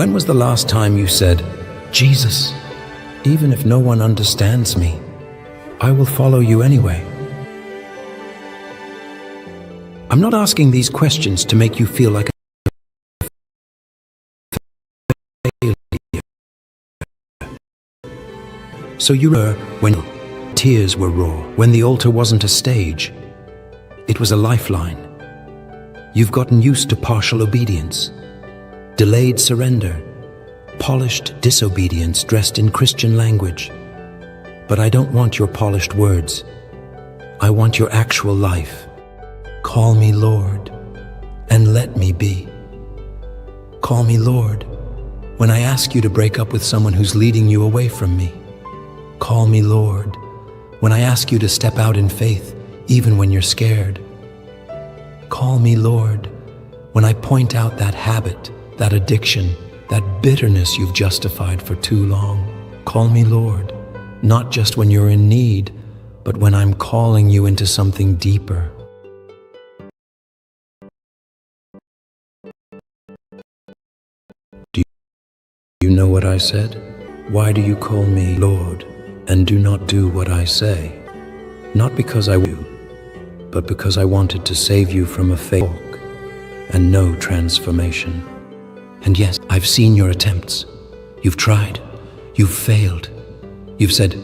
When was the last time you said, Jesus, even if no one understands me, I will follow you anyway? I'm not asking these questions to make you feel like a failure. So you were when tears were raw, when the altar wasn't a stage, it was a lifeline. You've gotten used to partial obedience, delayed surrender, polished disobedience dressed in Christian language. But I don't want your polished words. I want your actual life. Call me Lord, and let me be. Call me Lord when I ask you to break up with someone who's leading you away from me. Call me Lord when I ask you to step out in faith, even when you're scared. Call me Lord when I point out that habit, that addiction, that bitterness you've justified for too long. Call me Lord, not just when you're in need, but when I'm calling you into something deeper. Do you know what I said? Why do you call me Lord and do not do what I say? Not because I will, but because I wanted to save you from a fake walk and no transformation. And yes, I've seen your attempts. You've tried. You've failed. You've said,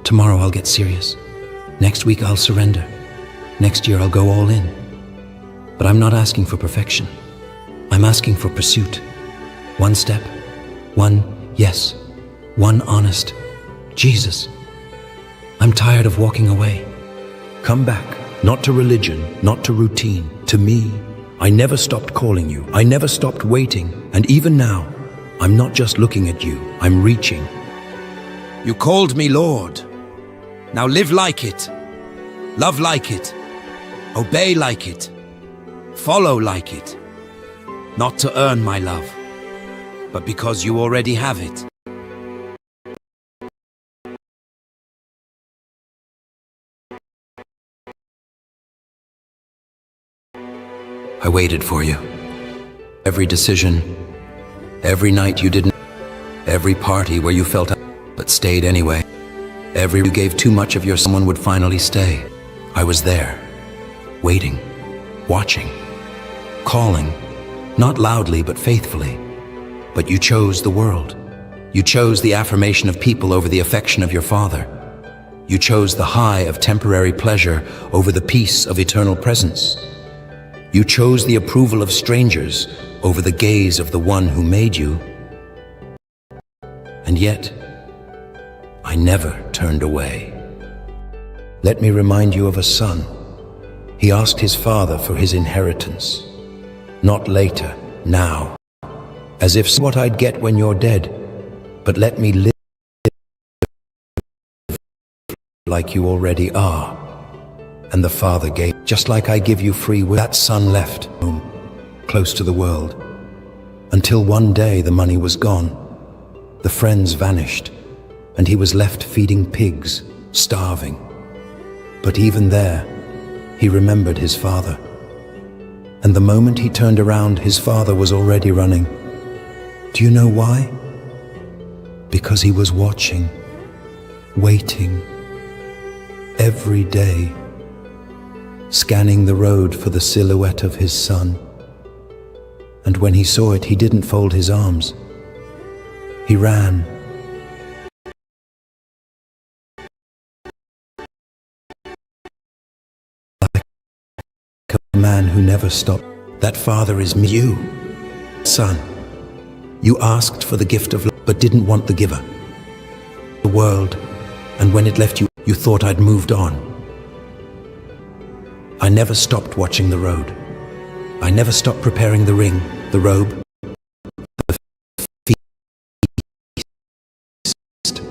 tomorrow I'll get serious. Next week I'll surrender. Next year I'll go all in. But I'm not asking for perfection. I'm asking for pursuit. One step, one yes, one honest Jesus. I'm tired of walking away. Come back, not to religion, not to routine, to me. I never stopped calling you. I never stopped waiting. And even now, I'm not just looking at you, I'm reaching. You called me Lord. Now live like it. Love like it. Obey like it. Follow like it. Not to earn my love, but because you already have it. I waited for you. Every decision, every night you didn't, every party where you felt out, but stayed anyway. Every you gave too much of your someone would finally stay. I was there, waiting, watching, calling, not loudly but faithfully. But you chose the world. You chose the affirmation of people over the affection of your Father. You chose the high of temporary pleasure over the peace of eternal presence. You chose the approval of strangers over the gaze of the one who made you. And yet, I never turned away. Let me remind you of a son. He asked his father for his inheritance. Not later, now. As if what I'd get when you're dead, but let me live like you already are. And the father gave, just like I give you free will. That son left home, close to the world, until one day the money was gone, the friends vanished, and he was left feeding pigs, starving. But even there, he remembered his father. And the moment he turned around, his father was already running. Do you know why? Because he was watching, waiting, every day, scanning the road for the silhouette of his son. And when he saw it, he didn't fold his arms. He ran. Like a man who never stopped. That father is me. You, son. You asked for the gift of love, but didn't want the giver. The world, and when it left you, you thought I'd moved on. I never stopped watching the road. I never stopped preparing the ring, the robe, the feast.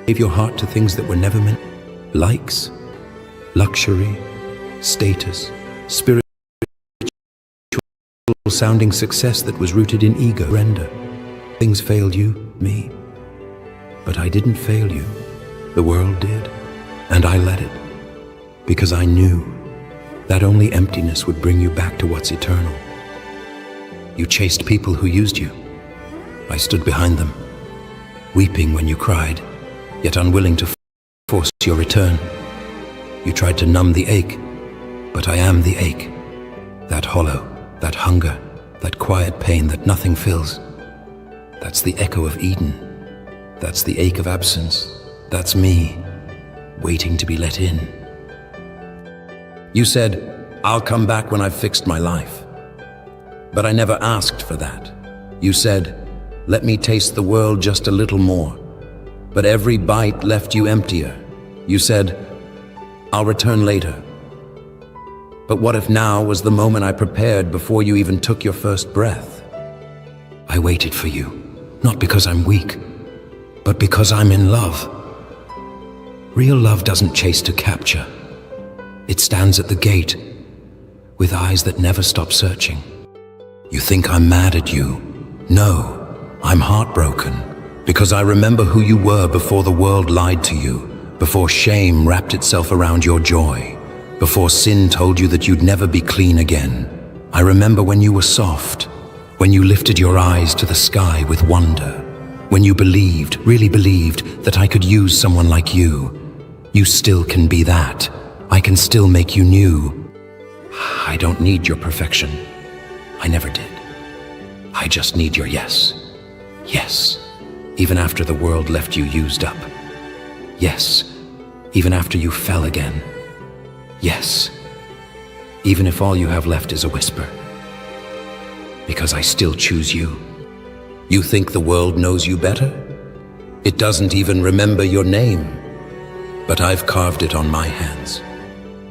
Gave your heart to things that were never meant. Likes, luxury, status, spiritual sounding success that was rooted in ego. Render. Things failed you, me. But I didn't fail you. The world did, and I let it. Because I knew that only emptiness would bring you back to what's eternal. You chased people who used you, I stood behind them, weeping when you cried, yet unwilling to force your return. You tried to numb the ache, but I am the ache. That hollow, that hunger, that quiet pain that nothing fills. That's the echo of Eden. That's the ache of absence. That's me, waiting to be let in. You said, I'll come back when I've fixed my life. But I never asked for that. You said, let me taste the world just a little more. But every bite left you emptier. You said, I'll return later. But what if now was the moment I prepared before you even took your first breath? I waited for you, not because I'm weak, but because I'm in love. Real love doesn't chase to capture. It stands at the gate, with eyes that never stop searching. You think I'm mad at you? No, I'm heartbroken, because I remember who you were before the world lied to you, before shame wrapped itself around your joy, before sin told you that you'd never be clean again. I remember when you were soft, when you lifted your eyes to the sky with wonder, when you believed, really believed, that I could use someone like you. You still can be that. I can still make you new. I don't need your perfection. I never did. I just need your yes. Yes, even after the world left you used up. Yes, even after you fell again. Yes, even if all you have left is a whisper. Because I still choose you. You think the world knows you better? It doesn't even remember your name. But I've carved it on my hands.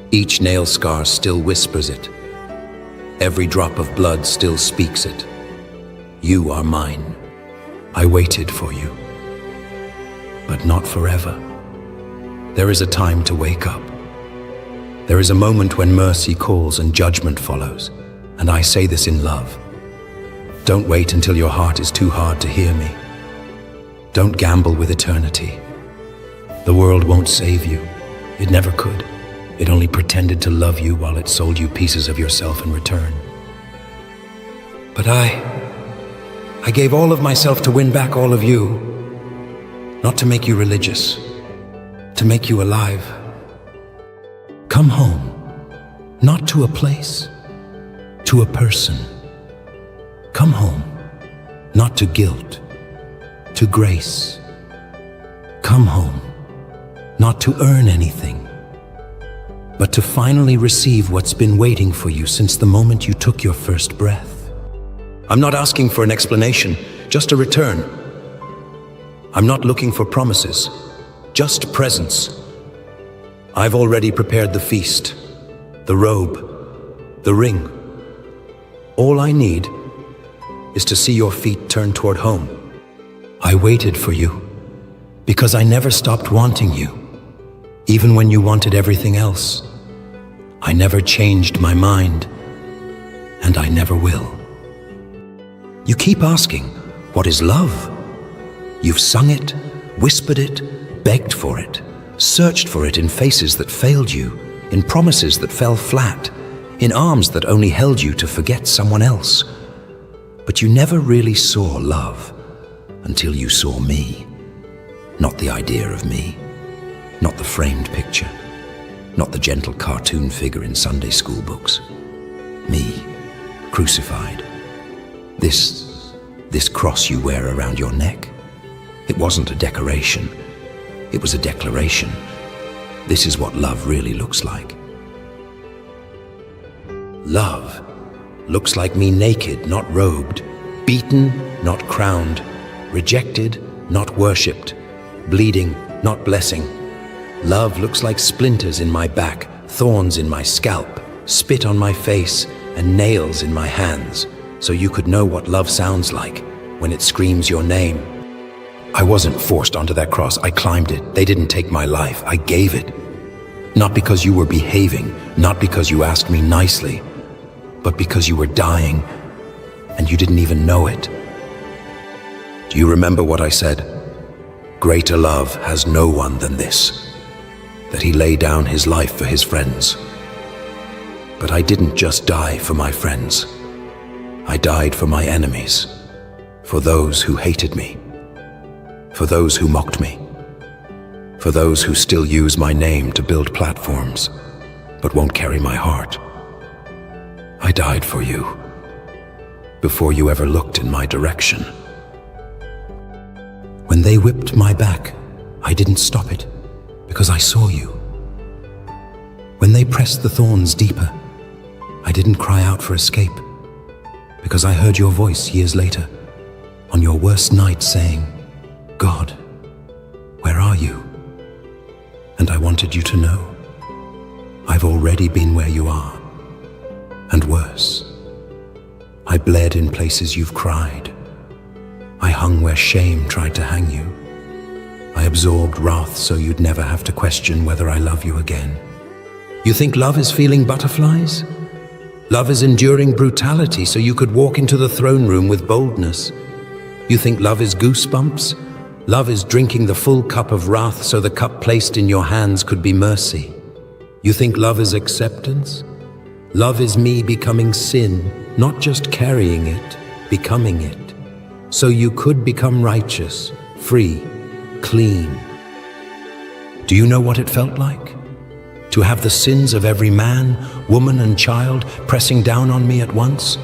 Each nail scar still whispers it. Every drop of blood still speaks it. You are mine. I waited for you. But not forever. There is a time to wake up. There is a moment when mercy calls and judgment follows. And I say this in love. Don't wait until your heart is too hard to hear me. Don't gamble with eternity. The world won't save you. It never could. It only pretended to love you while it sold you pieces of yourself in return. But I gave all of myself to win back all of you. Not to make you religious, to make you alive. Come home, not to a place, to a person. Come home, not to guilt, to grace. Come home, not to earn anything, but to finally receive what's been waiting for you since the moment you took your first breath. I'm not asking for an explanation, just a return. I'm not looking for promises, just presence. I've already prepared the feast, the robe, the ring. All I need is to see your feet turn toward home. I waited for you because I never stopped wanting you, even when you wanted everything else. I never changed my mind, and I never will. You keep asking, what is love? You've sung it, whispered it, begged for it, searched for it in faces that failed you, in promises that fell flat, in arms that only held you to forget someone else. But you never really saw love until you saw me. Not the idea of me, not the framed picture, not the gentle cartoon figure in Sunday school books. Me, crucified. This cross you wear around your neck. It wasn't a decoration, it was a declaration. This is what love really looks like. Love looks like me naked, not robed, beaten, not crowned, rejected, not worshipped, bleeding, not blessing. Love looks like splinters in my back, thorns in my scalp, spit on my face, and nails in my hands, so you could know what love sounds like when it screams your name. I wasn't forced onto that cross. I climbed it. They didn't take my life. I gave it. Not because you were behaving, not because you asked me nicely, but because you were dying and you didn't even know it. Do you remember what I said? Greater love has no one than this, that he lay down his life for his friends. But I didn't just die for my friends. I died for my enemies. For those who hated me, for those who mocked me, for those who still use my name to build platforms, but won't carry my heart. I died for you, before you ever looked in my direction. When they whipped my back, I didn't stop it, because I saw you. When they pressed the thorns deeper, I didn't cry out for escape, because I heard your voice years later, on your worst night saying, God, where are you? And I wanted you to know, I've already been where you are, and worse. I bled in places you've cried. I hung where shame tried to hang you. I absorbed wrath so you'd never have to question whether I love you again. You think love is feeling butterflies? Love is enduring brutality so you could walk into the throne room with boldness. You think love is goosebumps? Love is drinking the full cup of wrath so the cup placed in your hands could be mercy. You think love is acceptance? Love is me becoming sin, not just carrying it, becoming it. So you could become righteous, free, clean. Do you know what it felt like? To have the sins of every man, woman, and child pressing down on me at once?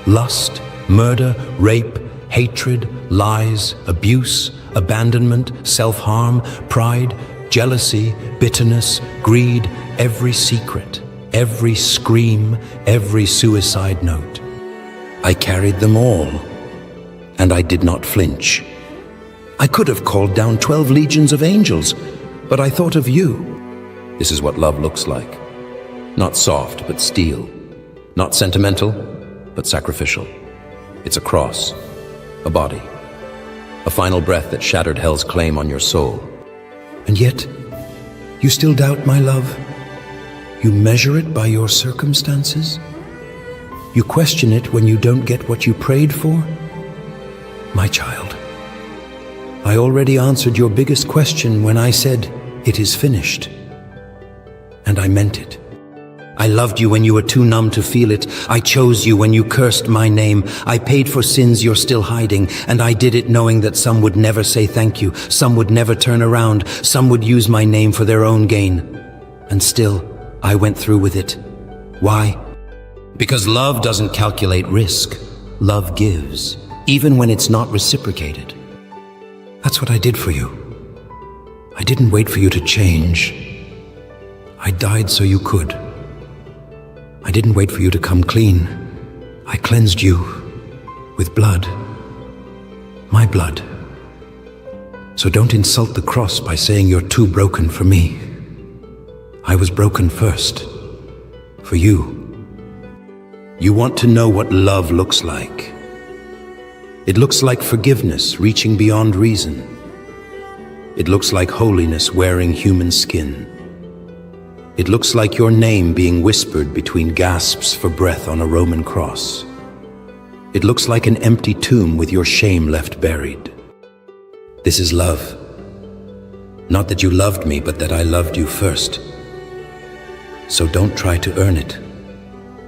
Lust, murder, rape, hatred, lies, abuse, abandonment, self-harm, pride, jealousy, bitterness, greed, every secret, every scream, every suicide note. I carried them all, and I did not flinch. I could have called down 12 legions of angels, but I thought of you. This is what love looks like. Not soft, but steel. Not sentimental, but sacrificial. It's a cross, a body, a final breath that shattered hell's claim on your soul. And yet, you still doubt my love? You measure it by your circumstances? You question it when you don't get what you prayed for? My child, I already answered your biggest question when I said, it is finished. And I meant it. I loved you when you were too numb to feel it. I chose you when you cursed my name. I paid for sins you're still hiding, and I did it knowing that some would never say thank you, some would never turn around, some would use my name for their own gain. And still, I went through with it. Why? Because love doesn't calculate risk. Love gives, even when it's not reciprocated. That's what I did for you. I didn't wait for you to change. I died so you could. I didn't wait for you to come clean. I cleansed you with blood, my blood. So don't insult the cross by saying you're too broken for me. I was broken first, for you. You want to know what love looks like. It looks like forgiveness reaching beyond reason. It looks like holiness wearing human skin. It looks like your name being whispered between gasps for breath on a Roman cross. It looks like an empty tomb with your shame left buried. This is love. Not that you loved me, but that I loved you first. So don't try to earn it.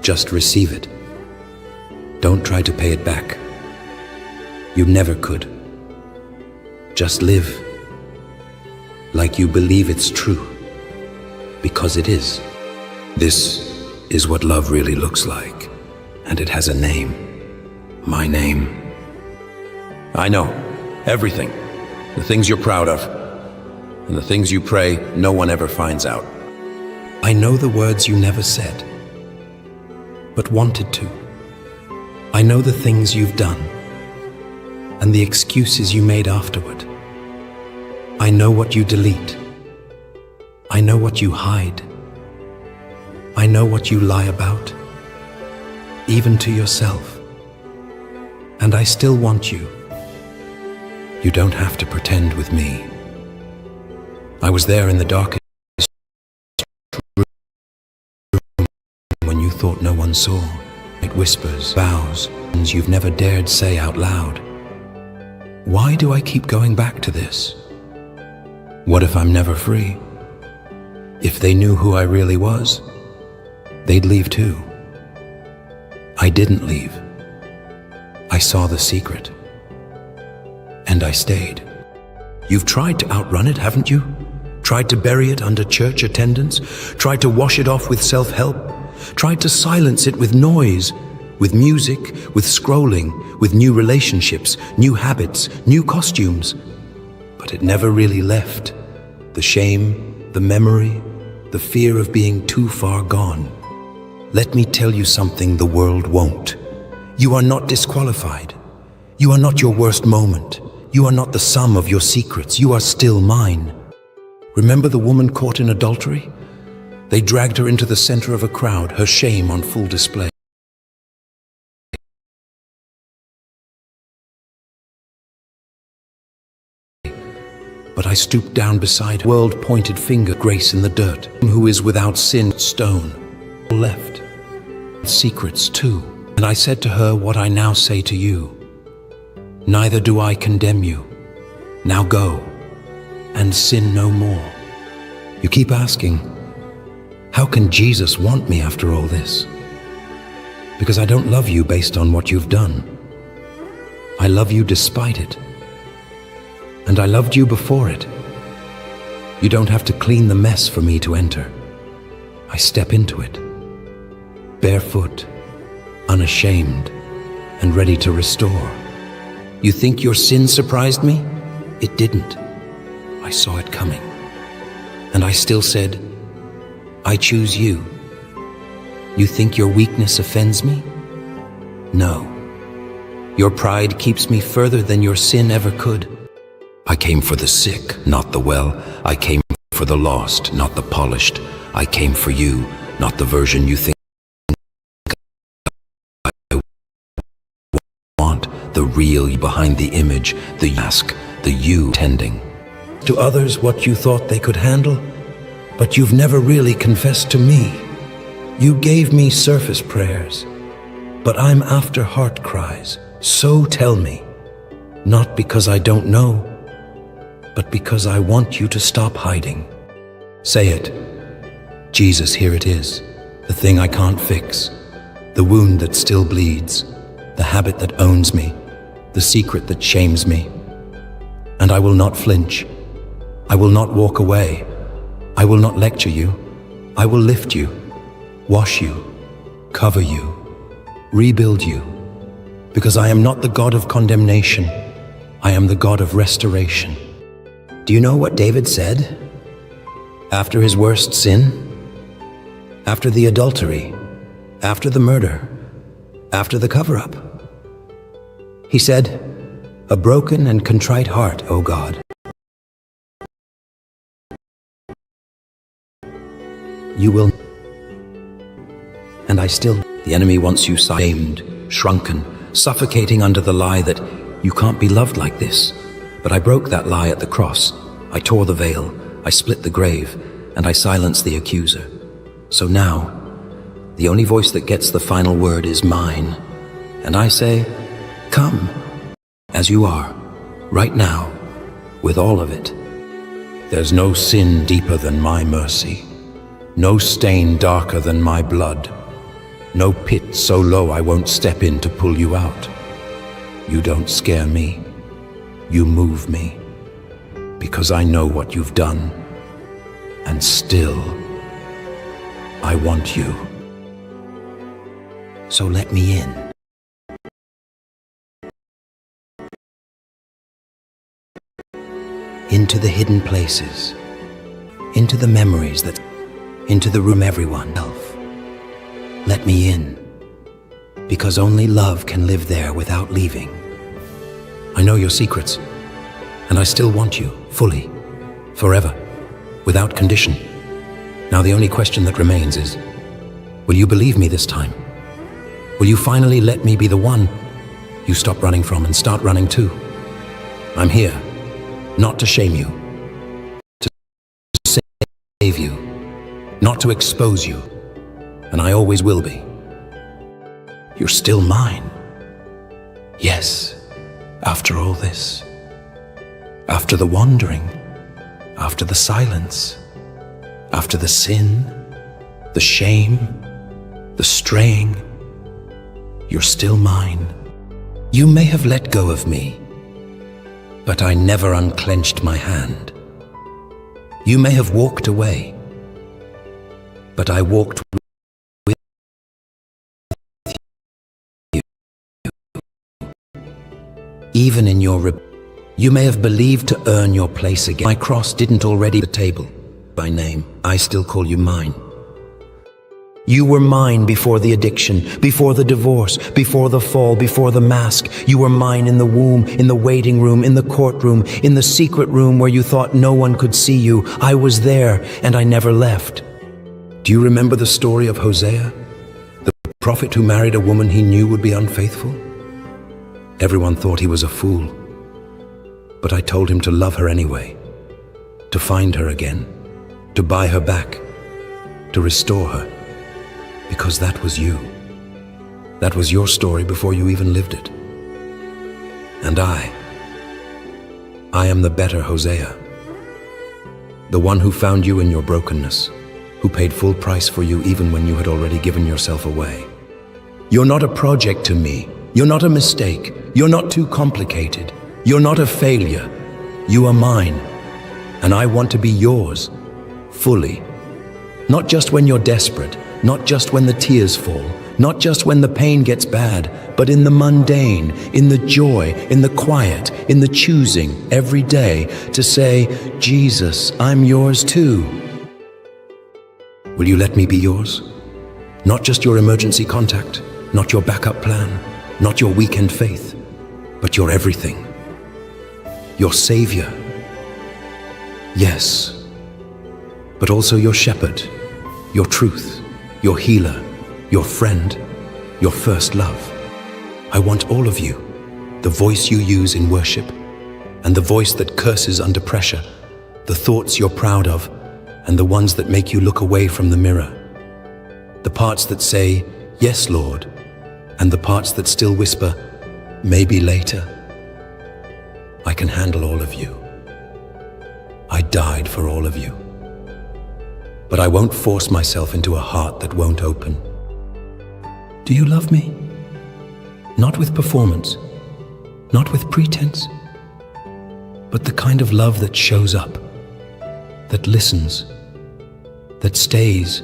Just receive it. Don't try to pay it back. You never could. Just live like you believe it's true. Because it is. This is what love really looks like. And it has a name. My name. I know. Everything. The things you're proud of. And the things you pray no one ever finds out. I know the words you never said, but wanted to. I know the things you've done, and the excuses you made afterward. I know what you delete. I know what you hide. I know what you lie about, even to yourself. And I still want you. You don't have to pretend with me. I was there in the darkest room when you thought no one saw. It whispers, vows, and you've never dared say out loud. Why do I keep going back to this? What if I'm never free? If they knew who I really was, they'd leave too. I didn't leave. I saw the secret, And I stayed. You've tried to outrun it, haven't you? Tried to bury it under church attendance? Tried to wash it off with self-help? Tried to silence it with noise, with music, with scrolling, with new relationships, new habits, new costumes? But it never really left. The shame, the memory, the fear of being too far gone. Let me tell you something the world won't. You are not disqualified. You are not your worst moment. You are not the sum of your secrets. You are still mine. Remember the woman caught in adultery? They dragged her into the center of a crowd, her shame on full display. But I stooped down beside her, world-pointed finger, grace in the dirt, who is without sin, stone, left. Secrets too. And I said to her what I now say to you. Neither do I condemn you. Now go, and sin no more. You keep asking, how can Jesus want me after all this? Because I don't love you based on what you've done. I love you despite it. And I loved you before it. You don't have to clean the mess for me to enter. I step into it, barefoot, unashamed, and ready to restore. You think your sin surprised me? It didn't. I saw it coming. And I still said, I choose you. You think your weakness offends me? No. Your pride keeps me further than your sin ever could. I came for the sick, not the well. I came for the lost, not the polished. I came for you, not the version you think I want. The real you behind the image, the mask, the you tending. To others what you thought they could handle, but you've never really confessed to me. You gave me surface prayers, but I'm after heart cries. So tell me, not because I don't know, but because I want you to stop hiding. Say it. Jesus, here it is, the thing I can't fix, the wound that still bleeds, the habit that owns me, the secret that shames me. And I will not flinch. I will not walk away. I will not lecture you. I will lift you, wash you, cover you, rebuild you, because I am not the God of condemnation. I am the God of restoration. Do you know what David said? After his worst sin, after the adultery, after the murder, after the cover-up, he said, a broken and contrite heart, O God. You will. And I still, the enemy wants you shamed, shrunken, suffocating under the lie that you can't be loved like this. But I broke that lie at the cross. I tore the veil, I split the grave, and I silenced the accuser. So now, the only voice that gets the final word is mine. And I say, come, as you are, right now, with all of it. There's no sin deeper than my mercy, no stain darker than my blood, no pit so low I won't step in to pull you out. You don't scare me. You move me, because I know what you've done, and still, I want you. So let me in. Into the hidden places, into the memories into the room everyone else. Let me in, because only love can live there without leaving. I know your secrets, and I still want you, fully, forever, without condition. Now the only question that remains is, will you believe me this time? Will you finally let me be the one you stop running from and start running to? I'm here, not to shame you, to save you, not to expose you, and I always will be. You're still mine. Yes. After all this, after the wandering, after the silence, after the sin, the shame, the straying, you're still mine. You may have let go of me, but I never unclenched my hand. You may have walked away, but I walked with you. Even in your you may have believed to earn your place again. My cross didn't already the table. By name, I still call you mine. You were mine before the addiction, before the divorce, before the fall, before the mask. You were mine in the womb, in the waiting room, in the courtroom, in the secret room where you thought no one could see you. I was there, and I never left. Do you remember the story of Hosea, the prophet who married a woman he knew would be unfaithful? Everyone thought he was a fool, but I told him to love her anyway, to find her again, to buy her back, to restore her. Because that was you. That was your story before you even lived it. And I am the better Hosea. The one who found you in your brokenness, who paid full price for you even when you had already given yourself away. You're not a project to me. You're not a mistake. You're not too complicated. You're not a failure. You are mine. And I want to be yours, fully. Not just when you're desperate, not just when the tears fall, not just when the pain gets bad, but in the mundane, in the joy, in the quiet, in the choosing every day to say, Jesus, I'm yours too. Will you let me be yours? Not just your emergency contact, not your backup plan, not your weekend faith, but your everything. Your savior. Yes, but also your shepherd, your truth, your healer, your friend, your first love. I want all of you, the voice you use in worship, and the voice that curses under pressure, the thoughts you're proud of, and the ones that make you look away from the mirror. The parts that say, yes, Lord, and the parts that still whisper, maybe later. I can handle all of you. I died for all of you. But I won't force myself into a heart that won't open. Do you love me? Not with performance, not with pretense, but the kind of love that shows up, that listens, that stays,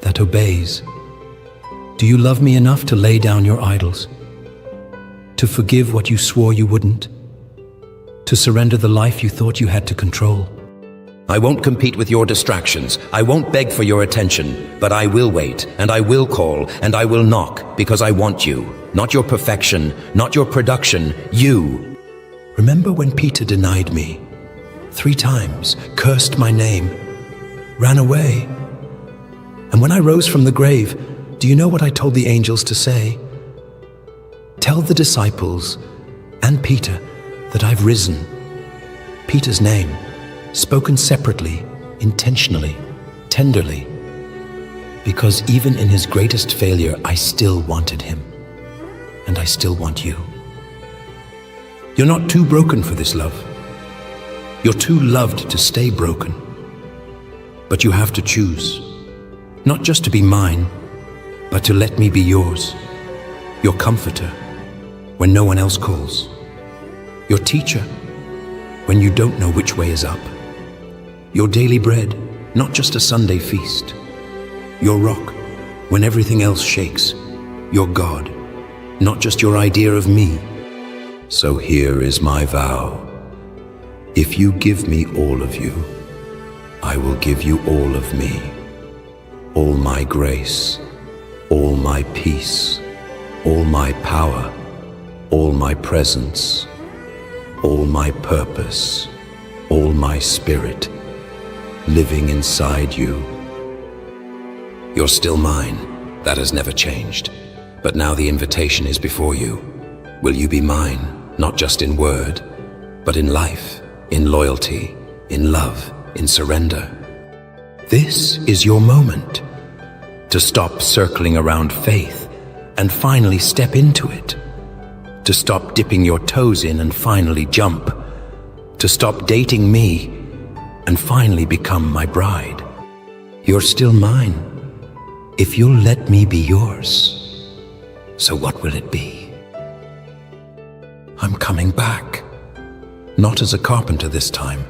that obeys. Do you love me enough to lay down your idols, to forgive what you swore you wouldn't, to surrender the life you thought you had to control? I won't compete with your distractions. I won't beg for your attention, but I will wait, and I will call, and I will knock, because I want you. Not your perfection, not your production, you. Remember when Peter denied me? 3 times, cursed my name, ran away. And when I rose from the grave, do you know what I told the angels to say? Tell the disciples and Peter that I've risen. Peter's name, spoken separately, intentionally, tenderly, because even in his greatest failure, I still wanted him, and I still want you. You're not too broken for this love. You're too loved to stay broken. But you have to choose, not just to be mine, but to let me be yours, your comforter when no one else calls, your teacher when you don't know which way is up, your daily bread, not just a Sunday feast, your rock when everything else shakes, your God, not just your idea of me. So here is my vow. If you give me all of you, I will give you all of me, all my grace, all my peace, all my power, all my presence, all my purpose, all my spirit, living inside you. You're still mine. That has never changed. But now the invitation is before you. Will you be mine, not just in word, but in life, in loyalty, in love, in surrender? This is your moment to stop circling around faith and finally step into it. To stop dipping your toes in and finally jump. To stop dating me and finally become my bride. You're still mine, if you'll let me be yours. So what will it be? I'm coming back. Not as a carpenter this time,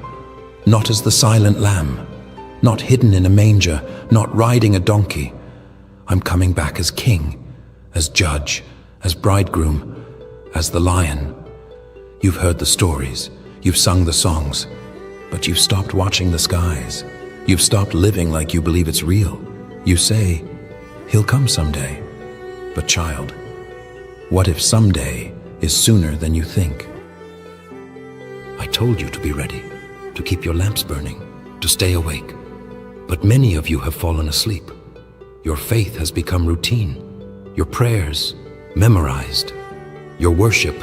not as the silent lamb, not hidden in a manger, not riding a donkey. I'm coming back as king, as judge, as bridegroom, as the lion. You've heard the stories, you've sung the songs, but you've stopped watching the skies. You've stopped living like you believe it's real. You say, he'll come someday. But child, what if someday is sooner than you think? I told you to be ready, to keep your lamps burning, to stay awake. But many of you have fallen asleep. Your faith has become routine, your prayers memorized, your worship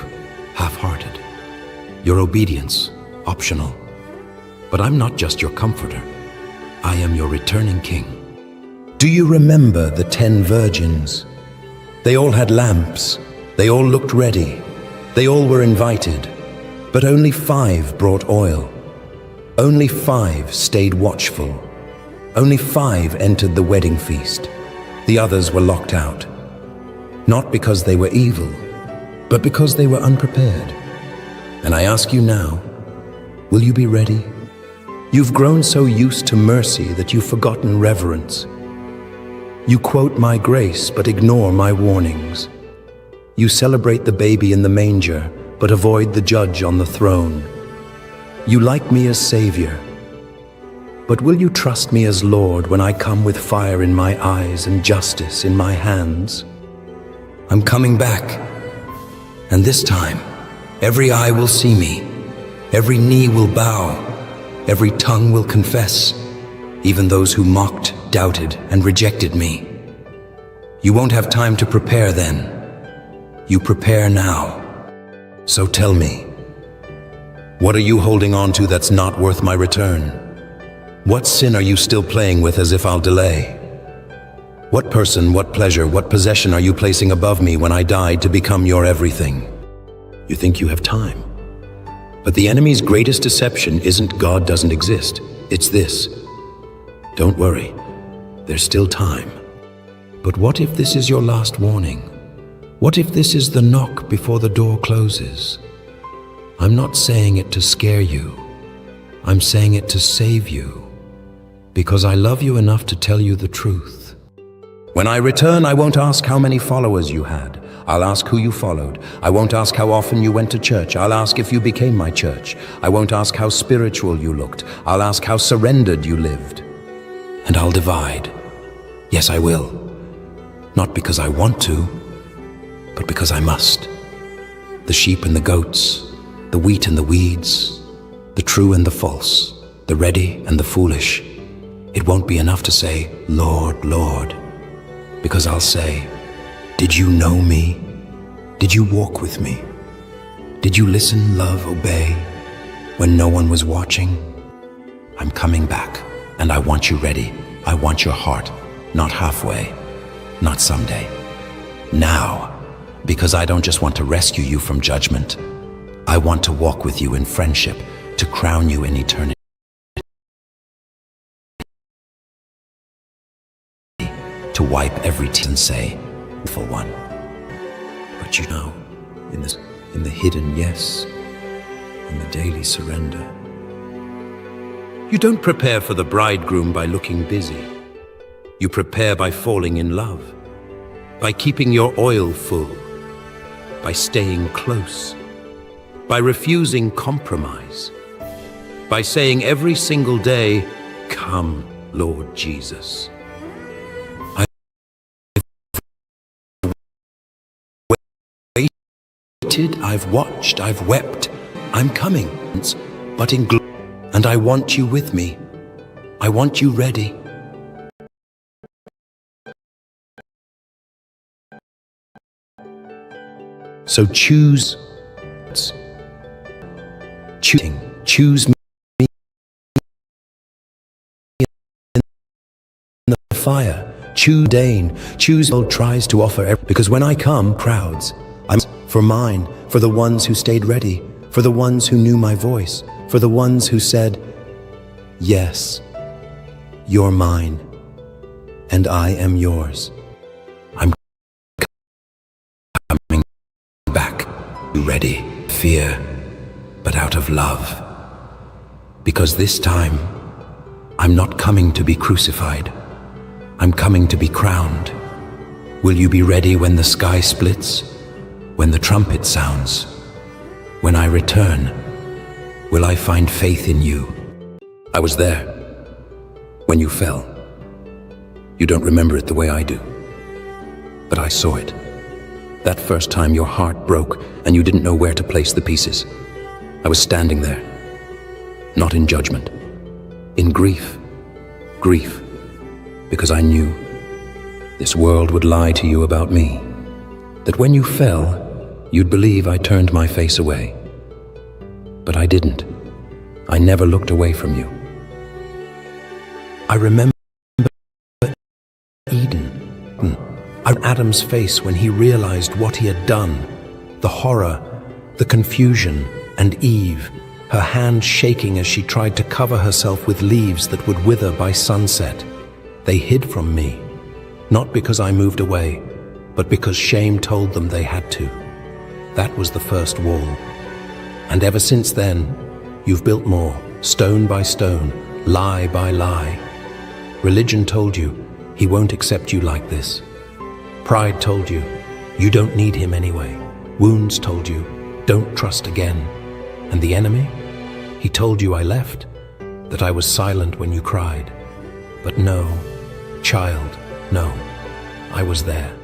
half-hearted, your obedience optional. But I'm not just your comforter. I am your returning king. Do you remember the 10 virgins? They all had lamps. They all looked ready. They all were invited. But only 5 brought oil. Only 5 stayed watchful. Only 5 entered the wedding feast. The others were locked out. Not because they were evil, but because they were unprepared. And I ask you now, will you be ready? You've grown so used to mercy that you've forgotten reverence. You quote my grace but ignore my warnings. You celebrate the baby in the manger but avoid the judge on the throne. You like me as Savior, but will you trust me as Lord when I come with fire in my eyes and justice in my hands? I'm coming back, and this time, every eye will see me, every knee will bow, every tongue will confess, even those who mocked, doubted, and rejected me. You won't have time to prepare then. You prepare now. So tell me, what are you holding on to that's not worth my return? What sin are you still playing with as if I'll delay? What person, what pleasure, what possession are you placing above me when I died to become your everything? You think you have time. But the enemy's greatest deception isn't God doesn't exist. It's this. Don't worry, there's still time. But what if this is your last warning? What if this is the knock before the door closes? I'm not saying it to scare you. I'm saying it to save you. Because I love you enough to tell you the truth. When I return, I won't ask how many followers you had. I'll ask who you followed. I won't ask how often you went to church. I'll ask if you became my church. I won't ask how spiritual you looked. I'll ask how surrendered you lived. And I'll divide. Yes, I will. Not because I want to, but because I must. The sheep and the goats, the wheat and the weeds, the true and the false, the ready and the foolish. It won't be enough to say, Lord, Lord, because I'll say, did you know me? Did you walk with me? Did you listen, love, obey when no one was watching? I'm coming back, and I want you ready. I want your heart, not halfway, not someday. Now. Because I don't just want to rescue you from judgment. I want to walk with you in friendship, to crown you in eternity. To wipe every tear and say, for one. But you know, in the hidden yes, in the daily surrender. You don't prepare for the bridegroom by looking busy. You prepare by falling in love, by keeping your oil full, by staying close, by refusing compromise, by saying every single day, come, Lord Jesus. I've waited, I've watched, I've wept, I'm coming, but in glory, and I want you with me. I want you ready. So choose me in the fire. Choose Dane. Choose world tries to offer because when I come, crowds. I'm for mine, for the ones who stayed ready, for the ones who knew my voice, for the ones who said, yes, you're mine, and I am yours. I'm coming back. You ready? Fear. but out of love. Because this time, I'm not coming to be crucified. I'm coming to be crowned. Will you be ready when the sky splits? When the trumpet sounds? When I return, will I find faith in you? I was there when you fell. You don't remember it the way I do, but I saw it. That first time your heart broke and you didn't know where to place the pieces. I was standing there, not in judgment, in grief. Grief, because I knew this world would lie to you about me, that when you fell, you'd believe I turned my face away. But I didn't. I never looked away from you. I remember Eden, Adam's face when he realized what he had done, the horror, the confusion, and Eve, her hand shaking as she tried to cover herself with leaves that would wither by sunset. They hid from me, not because I moved away, but because shame told them they had to. That was the first wall. And ever since then, you've built more, stone by stone, lie by lie. Religion told you, he won't accept you like this. Pride told you, you don't need him anyway. Wounds told you, don't trust again. And the enemy? He told you I left, that I was silent when you cried. But no, child, no, I was there.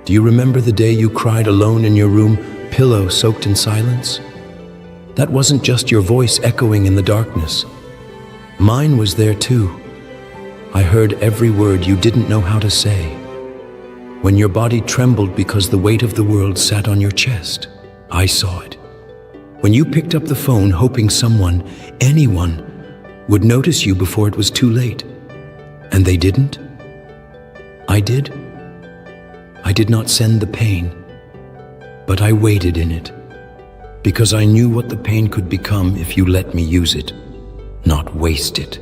Do you remember the day you cried alone in your room, pillow soaked in silence? That wasn't just your voice echoing in the darkness. Mine was there too. I heard every word you didn't know how to say. When your body trembled because the weight of the world sat on your chest, I saw it. When you picked up the phone hoping someone, anyone, would notice you before it was too late. And they didn't. I did. I did not send the pain, but I waited in it, because I knew what the pain could become if you let me use it, not waste it.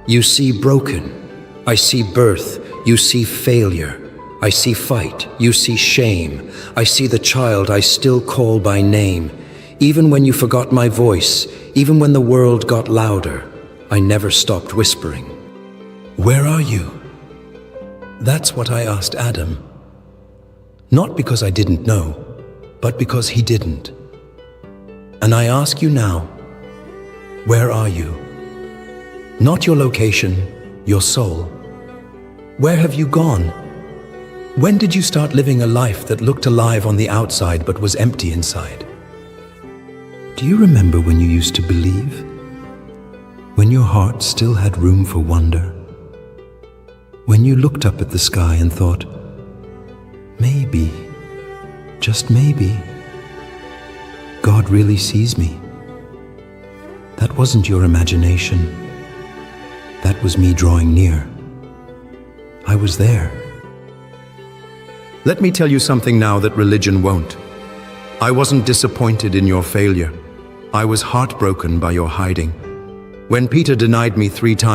You see broken, I see birth, you see failure, I see fight, you see shame, I see the child I still call by name. Even when you forgot my voice, even when the world got louder, I never stopped whispering. Where are you? That's what I asked Adam. Not because I didn't know, but because he didn't. And I ask you now, where are you? Not your location, your soul. Where have you gone? When did you start living a life that looked alive on the outside but was empty inside? Do you remember when you used to believe? When your heart still had room for wonder? When you looked up at the sky and thought, maybe, just maybe, God really sees me. That wasn't your imagination. That was me drawing near. I was there. Let me tell you something now that religion won't. I wasn't disappointed in your failure. I was heartbroken by your hiding. When Peter denied me 3 times,